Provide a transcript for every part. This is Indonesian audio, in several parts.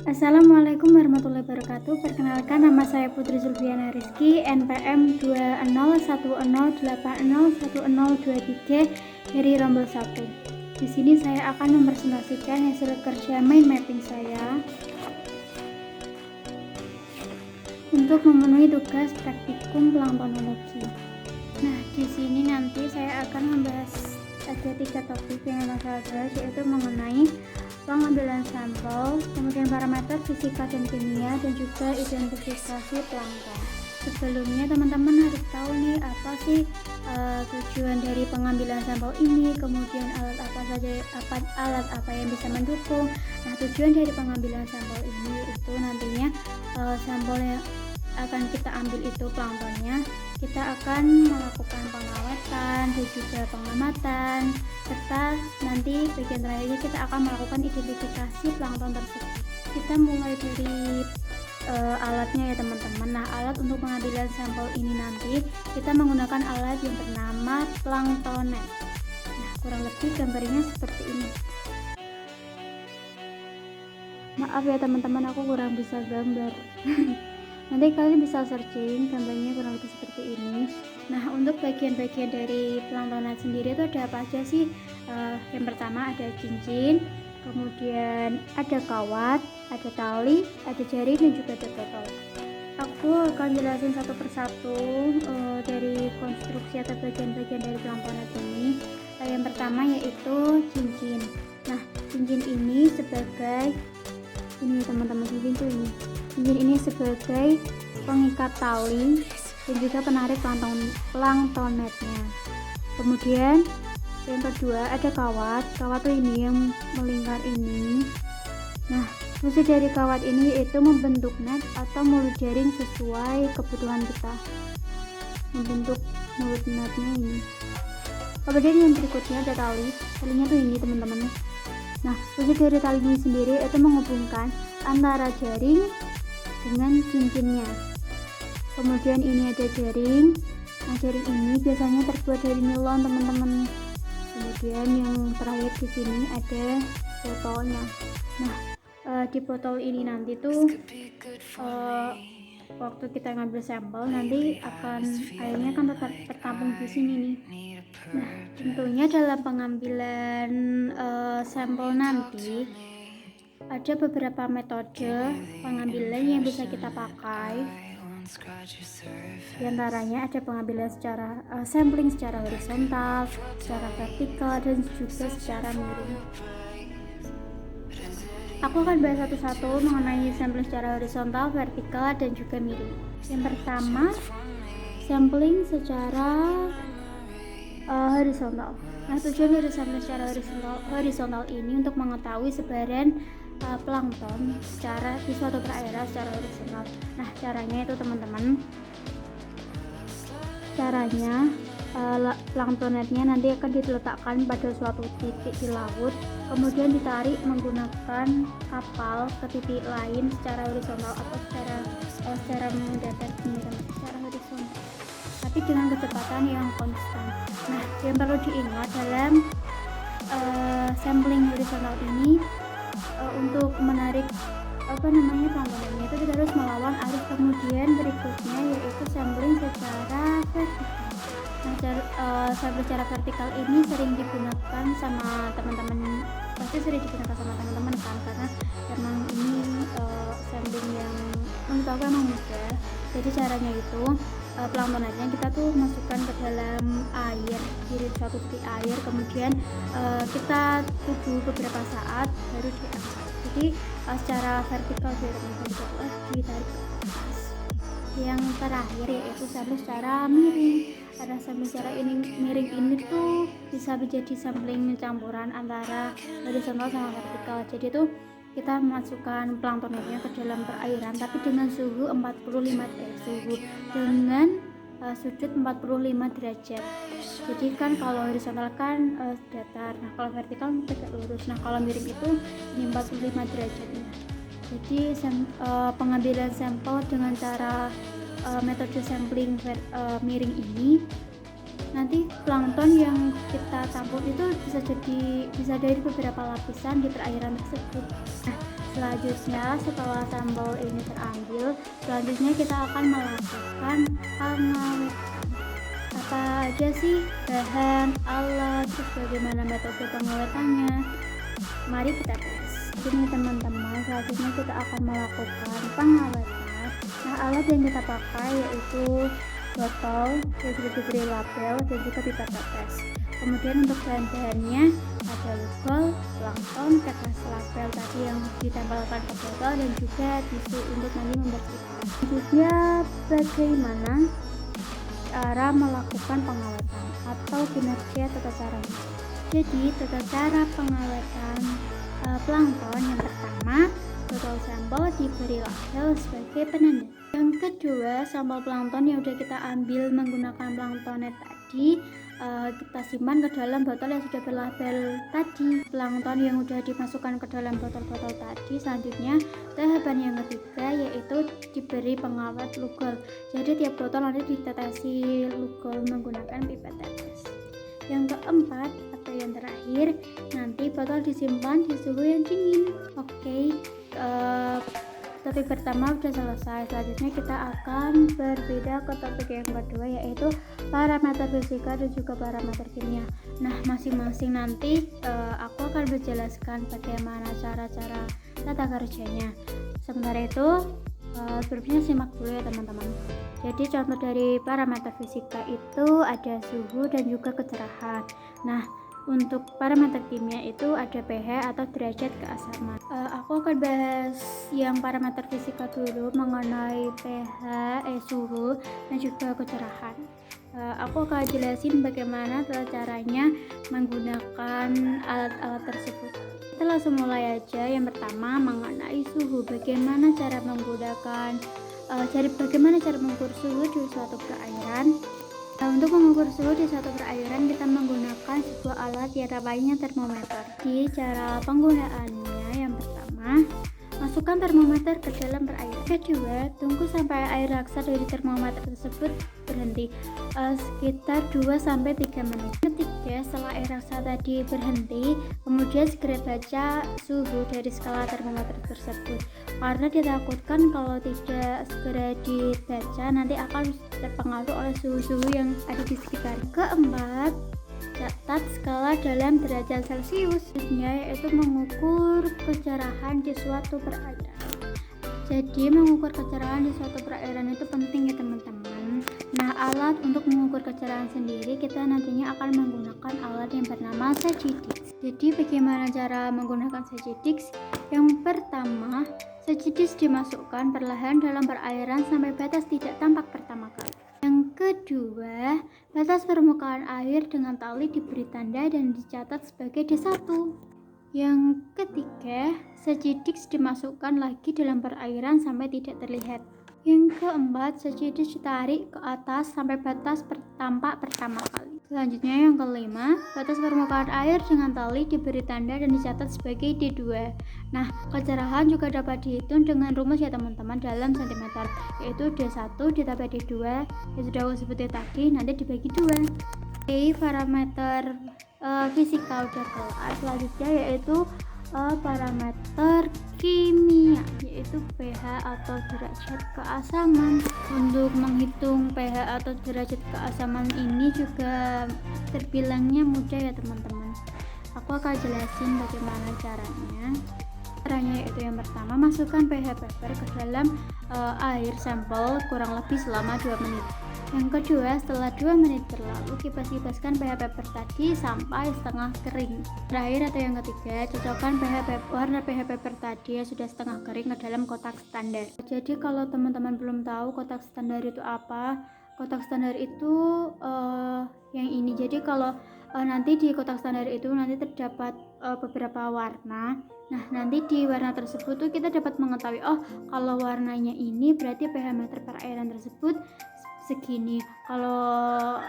Assalamualaikum warahmatullahi wabarakatuh. Perkenalkan, nama saya Putri Zulfiana Rizky, NPM 2010808023 dari Rombel 1. Di sini saya akan mempresentasikan hasil kerja mind mapping saya untuk memenuhi tugas praktikum planktonologi. Nah, di sini nanti saya akan membahas ada 3 topik yang saya bahas, yaitu mengenai pengambilan sampel, kemudian parameter fisika dan kimia, dan juga identifikasi plankton. Sebelumnya teman-teman harus tahu nih apa sih tujuan dari pengambilan sampel ini, kemudian alat apa yang bisa mendukung. Nah, tujuan dari pengambilan sampel ini itu nantinya sampel yang akan kita ambil itu planktonnya, kita akan melakukan pengawatan dan juga pengamatan, serta nanti bagian terakhirnya kita akan melakukan identifikasi plankton tersebut. Kita mulai dari alatnya ya teman-teman. Nah, alat untuk pengambilan sampel ini nanti kita menggunakan alat yang bernama planktonet. Nah, kurang lebih gambarnya seperti ini. Maaf ya teman-teman, aku kurang bisa gambar. Nanti kalian bisa searching, gambarnya kurang lebih seperti ini. Nah, untuk bagian-bagian dari planktonet sendiri itu ada apa aja sih? Yang pertama ada cincin, kemudian ada kawat, ada tali, ada jaring, dan juga ada botol. Aku akan jelasin satu persatu dari konstruksi atau bagian-bagian dari planktonet ini. Yang pertama yaitu cincin. Nah, cincin ini sebagai teman-teman, cincin ini sebagai pengikat tali dan juga penarik planktonetnya. Kemudian yang kedua ada kawat tuh ini yang melingkar ini. Nah, fungsi dari kawat ini yaitu membentuk net atau mulut jaring sesuai kebutuhan kita, membentuk mulut netnya ini. Kemudian yang berikutnya ada talinya tuh ini teman-teman. Nah, fungsi dari tali ini sendiri itu menghubungkan antara jaring dengan cincinnya. Kemudian ini ada jaring. Nah, jaring ini biasanya terbuat dari nilon teman-teman. Kemudian yang terakhir di sini ada botolnya. Nah, di botol ini nanti tuh waktu kita ngambil sampel nanti airnya kan tetap tertampung di sini nih. Nah, tentunya dalam pengambilan sampel nanti ada beberapa metode pengambilan yang bisa kita pakai. Di antaranya ada pengambilan secara sampling secara horizontal, secara vertikal, dan juga secara miring. Aku akan bahas satu-satu mengenai sampling secara horizontal, vertikal, dan juga miring. Yang pertama, sampling secara horizontal. Nah, tujuan dari sampling secara horizontal ini untuk mengetahui sebaran plankton di suatu perairan secara horizontal. Nah, caranya itu teman-teman, planktonetnya nanti akan diletakkan pada suatu titik di laut, kemudian ditarik menggunakan kapal ke titik lain secara horizontal atau secara mendatar secara horizontal, tapi dengan kecepatan yang konstan. Nah, yang perlu diingat dalam sampling horizontal ini, untuk menarik planktonetnya itu kita harus melawan arus. Kemudian berikutnya yaitu sampling secara vertikal. Nah, sampling secara vertikal ini sering digunakan sama teman-teman, kan, karena memang ini sampling yang menurut aku emang mudah. Jadi caranya itu planktonetnya kita tuh masukkan ke dalam air, di suatu titik air, kemudian kita tunggu beberapa saat baru diangkat. Jadi secara vertikal ditarik ke atas. Yang terakhir yaitu sampling secara miring. Ada sampling secara miring ini tuh bisa menjadi sampling campuran antara horizontal sama vertikal. Jadi tuh kita memasukkan planktonetnya ke dalam perairan tapi dengan suhu dengan sudut 45 derajat. Jadi kan kalau horizontal kan datar, nah kalau vertikal tegak lurus. Nah, kalau miring itu ini 45 derajat. Jadi pengambilan sampel dengan cara metode sampling miring ini Nanti plankton yang kita tampung itu bisa dari beberapa lapisan di perairan tersebut. Nah, selanjutnya setelah sambal ini terambil, selanjutnya kita akan melakukan pengawetan. Apa aja sih bahan, alat, terus bagaimana metode pengawetannya? Mari kita tes. Jadi teman-teman, selanjutnya kita akan melakukan pengawetan. Nah, alat yang kita pakai yaitu botol yang sudah diberi label dan juga pipa tetes. Kemudian untuk bahan-bahannya ada lugol, plankton, kertas label tadi yang ditempelkan ke botol dan juga tisu untuk nanti membersihkan. Selanjutnya bagaimana cara melakukan pengawetan atau kinerja tata caranya. Jadi tata cara pengawetan plankton yang pertama, botol sampel diberi label sebagai penanda. Yang kedua, sampel plankton yang sudah kita ambil menggunakan planktonet tadi kita simpan ke dalam botol yang sudah berlabel tadi. Plankton yang sudah dimasukkan ke dalam botol-botol tadi, selanjutnya tahapan yang ketiga yaitu diberi pengawet lugol. Jadi tiap botol nanti ditetesi lugol menggunakan pipet tetes. Yang keempat atau yang terakhir, nanti botol disimpan di suhu yang dingin. Oke, topik pertama sudah selesai. Selanjutnya kita akan berbeda ke topik yang kedua yaitu parameter fisika dan juga parameter kimia. Nah, masing-masing nanti aku akan menjelaskan bagaimana cara-cara tata kerjanya. Sementara itu sebelumnya simak dulu ya teman-teman. Jadi contoh dari parameter fisika itu ada suhu dan juga kecerahan. Nah, untuk parameter kimia itu ada pH atau derajat keasaman. Aku akan bahas yang parameter fisika dulu mengenai pH, suhu dan juga kecerahan. Aku akan jelasin bagaimana caranya menggunakan alat-alat tersebut. Kita langsung mulai aja. Yang pertama mengenai suhu. Bagaimana cara mengukur suhu di suatu perairan? Untuk mengukur suhu di suatu perairan kita menggunakan sebuah alat yang namanya termometer. Di cara penggunaannya, yang pertama masukkan termometer ke dalam perairan. Kedua, tunggu sampai air raksa dari termometer tersebut berhenti sekitar 2-3 menit. Ketiga, setelah air raksa tadi berhenti, kemudian segera baca suhu dari skala termometer tersebut, karena ditakutkan kalau tidak segera dibaca nanti akan terpengaruh oleh suhu-suhu yang ada di sekitar. Keempat, catat skala dalam derajat Celcius, yaitu mengukur kecerahan di suatu perairan. Jadi mengukur kecerahan di suatu perairan itu penting ya teman-teman. Nah, alat untuk mengukur kecerahan sendiri kita nantinya akan menggunakan alat yang bernama Sagitix. Jadi bagaimana cara menggunakan Sagitix? Yang pertama, Sagitix dimasukkan perlahan dalam perairan sampai batas tidak tampak pertama kali. Yang kedua, batas permukaan air dengan tali diberi tanda dan dicatat sebagai D1. Yang ketiga, Sagitix dimasukkan lagi dalam perairan sampai tidak terlihat. Yang keempat, Sagitix ditarik ke atas sampai batas tampak pertama kali. Selanjutnya yang kelima, batas permukaan air dengan tali diberi tanda dan dicatat sebagai D2. Nah, kecerahan juga dapat dihitung dengan rumus ya teman-teman dalam sentimeter, yaitu D1 ditambah D2 yang sudah aku sebutin tadi, nanti dibagi 2. Oke, parameter fisika udah kelar. Selanjutnya yaitu parameter kimia, yaitu pH atau derajat keasaman. Untuk menghitung pH atau derajat keasaman ini juga terbilangnya mudah ya teman-teman. Aku akan jelasin bagaimana caranya. Yaitu yang pertama, masukkan pH paper ke dalam air sampel kurang lebih selama 2 menit. Yang kedua, setelah 2 menit berlalu, kipas-kipaskan pH paper tadi sampai setengah kering. Terakhir atau yang ketiga, cocokkan warna pH paper tadi yang sudah setengah kering ke dalam kotak standar. Jadi kalau teman-teman belum tahu kotak standar itu apa, kotak standar itu yang ini. Jadi kalau nanti di kotak standar itu nanti terdapat beberapa warna. Nah, nanti di warna tersebut tuh kita dapat mengetahui, oh kalau warnanya ini berarti pH meter perairan tersebut segini. Kalau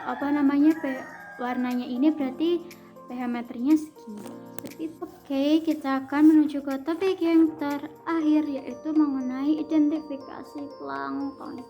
warnanya ini berarti pH meternya segini. Seperti itu. Oke, kita akan menuju ke topik yang terakhir yaitu mengenai identifikasi plankton.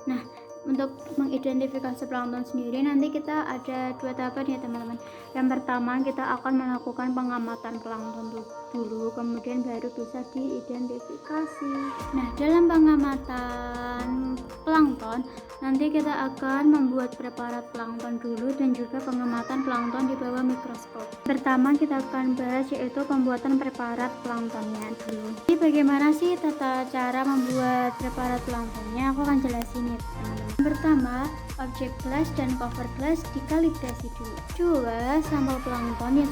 Nah, untuk mengidentifikasi plankton sendiri nanti kita ada 2 tahapan ya teman-teman. Yang pertama kita akan melakukan pengamatan plankton dulu, kemudian baru bisa diidentifikasi. Nah, dalam pengamatan plankton nanti kita akan membuat preparat plankton dulu dan juga pengamatan plankton di bawah mikroskop. Pertama kita akan bahas yaitu pembuatan preparat planktonnya dulu. Jadi bagaimana sih tata cara membuat preparat planktonnya? Aku akan jelasin ya teman-teman. Pertama, objek glass dan cover glass dikalibrasi dulu. 2, sampel plankton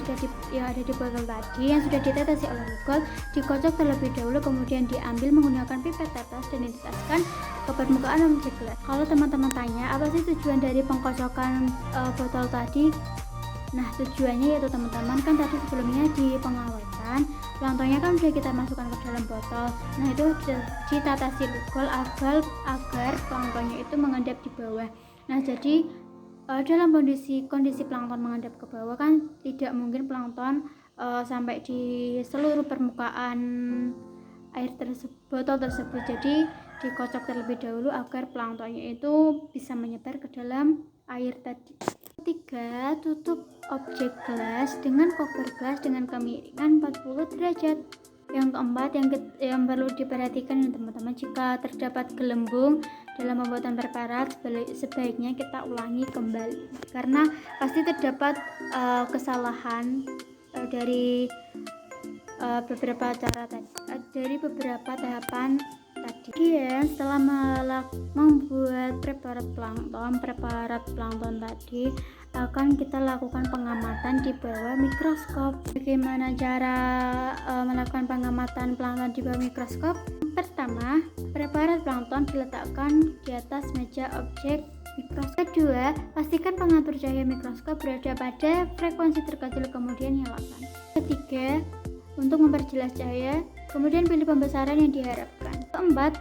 yang ada di botol tadi yang sudah ditetesi oleh Google dikocok terlebih dahulu, kemudian diambil menggunakan pipet tetes dan diteteskan ke permukaan objek glass. Kalau teman-teman tanya apa sih tujuan dari pengkocokan botol tadi? Nah, tujuannya yaitu teman-teman kan tadi sebelumnya di pengawatan planktonnya kan sudah kita masukkan ke dalam botol. Nah, itu ditata silukol agar planktonnya itu mengendap di bawah. Nah, jadi dalam kondisi plankton mengendap ke bawah kan tidak mungkin plankton sampai di seluruh permukaan air botol tersebut. Jadi dikocok terlebih dahulu agar planktonnya itu bisa menyebar ke dalam air tadi. Ketiga, tutup objek gelas dengan cover gelas dengan kemiringan 40 derajat. Yang keempat yang perlu diperhatikan ya teman-teman, jika terdapat gelembung dalam pembuatan preparat sebaiknya kita ulangi kembali karena pasti terdapat kesalahan dari beberapa tahapan tadi. Kemudian setelah membuat preparat plankton tadi akan kita lakukan pengamatan di bawah mikroskop. Bagaimana cara melakukan pengamatan plankton di bawah mikroskop? Pertama, preparat plankton diletakkan di atas meja objek mikroskop. Kedua, pastikan pengatur cahaya mikroskop berada pada frekuensi terkecil kemudian nyalakan. Ketiga, untuk memperjelas cahaya, kemudian pilih pembesaran yang diharapkan. Keempat,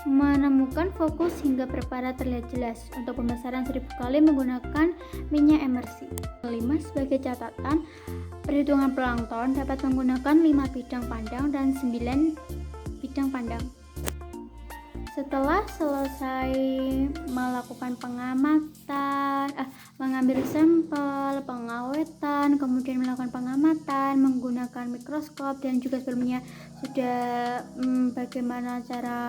menemukan fokus hingga preparat terlihat jelas. Untuk pembesaran 1000 kali menggunakan minyak emersi. Kelima, sebagai catatan, perhitungan plankton dapat menggunakan 5 bidang pandang dan 9 bidang pandang. Setelah selesai melakukan pengamatan, mengambil sampel, pengawetan, kemudian melakukan pengamatan menggunakan mikroskop dan juga sebelumnya sudah bagaimana cara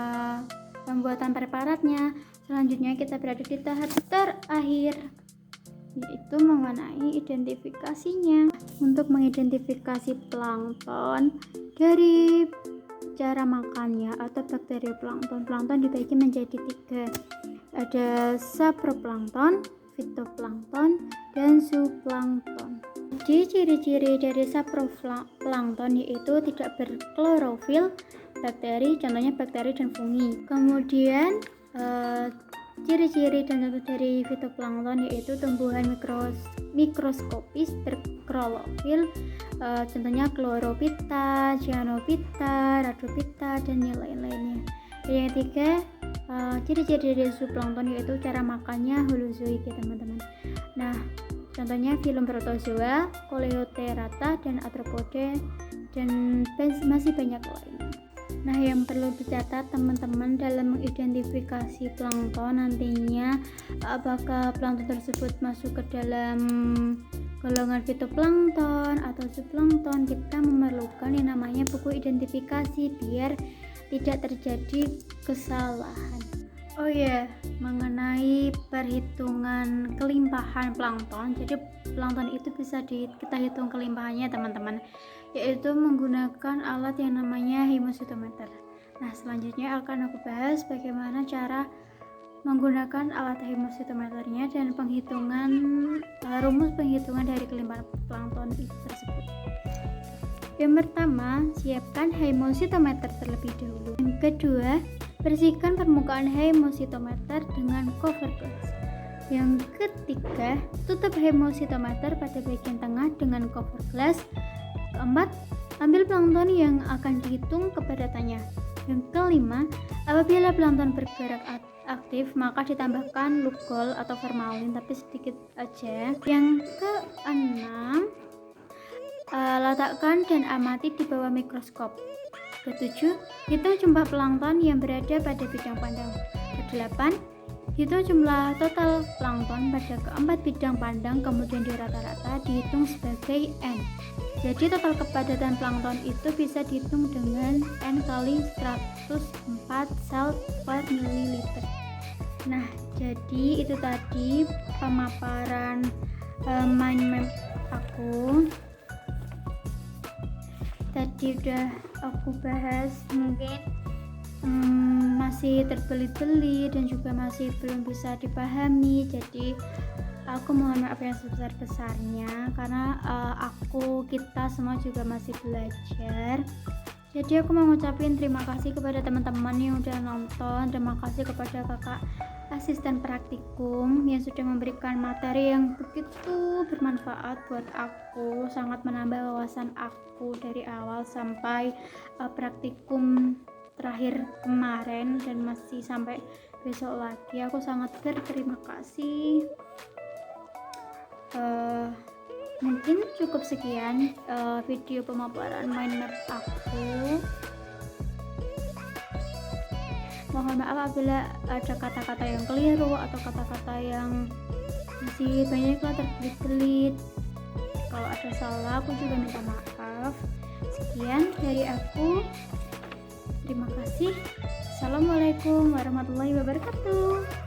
pembuatan preparatnya. Selanjutnya kita berada di tahap terakhir yaitu mengenai identifikasinya. Untuk mengidentifikasi plankton dari cara makannya atau bakteri plankton dibagi menjadi 3. Ada saproplankton, fitoplankton, dan zooplankton. Jadi ciri-ciri dari saproplankton yaitu tidak berklorofil bakteri, contohnya bakteri dan fungi. Kemudian ciri-ciri dan contoh dari fitoplankton yaitu tumbuhan mikroskopis berklorofil, contohnya chlorophyta, cyanophyta, rhodophyta, dan yang lain-lainnya. Dan yang ketiga, ciri-ciri dari zooplankton yaitu cara makannya holozoik ya teman-teman. Nah, contohnya filum protozoa, coleopterata, dan arthropode, dan masih banyak lainnya. Nah, yang perlu dicatat teman-teman dalam mengidentifikasi plankton nantinya apakah plankton tersebut masuk ke dalam golongan fitoplankton atau zooplankton, kita memerlukan yang namanya buku identifikasi biar tidak terjadi kesalahan. Oh ya, mengenai perhitungan kelimpahan plankton, jadi plankton itu bisa kita hitung kelimpahannya teman-teman, yaitu menggunakan alat yang namanya hemositometer. Nah, selanjutnya akan aku bahas bagaimana cara menggunakan alat hemositometernya dan rumus penghitungan dari kelimpahan plankton itu tersebut. Yang pertama, siapkan hemositometer terlebih dahulu. Yang kedua, bersihkan permukaan hemositometer dengan cover glass. Yang ketiga, tutup hemositometer pada bagian tengah dengan cover glass. Keempat, ambil plankton yang akan dihitung kepadatannya. Yang kelima, apabila plankton bergerak aktif maka ditambahkan lugol atau formalin tapi sedikit aja. Yang keenam, letakkan dan amati di bawah mikroskop. Ketujuh, hitung jumlah plankton yang berada pada bidang pandang. Kedelapan, Itu jumlah total plankton pada keempat bidang pandang kemudian di rata-rata dihitung sebagai N. Jadi total kepadatan plankton itu bisa dihitung dengan N kali 104 sel per mililiter. Nah, jadi itu tadi pemaparan mind map aku. Tadi udah aku bahas, mungkin masih terbelit-belit dan juga masih belum bisa dipahami, jadi aku mohon maaf yang sebesar-besarnya karena kita semua juga masih belajar. Jadi aku mau ngucapin terima kasih kepada teman-teman yang udah nonton, terima kasih kepada kakak asisten praktikum yang sudah memberikan materi yang begitu bermanfaat buat aku, sangat menambah wawasan aku dari awal sampai praktikum terakhir kemarin dan masih sampai besok lagi. Aku sangat berterima kasih. Mungkin cukup sekian video pemaparan mind map aku. Mohon maaf apabila ada kata-kata yang keliru atau kata-kata yang masih banyaklah terbelit-belit. Kalau ada salah aku juga minta maaf. Sekian dari aku. Terima kasih. Assalamualaikum warahmatullahi wabarakatuh.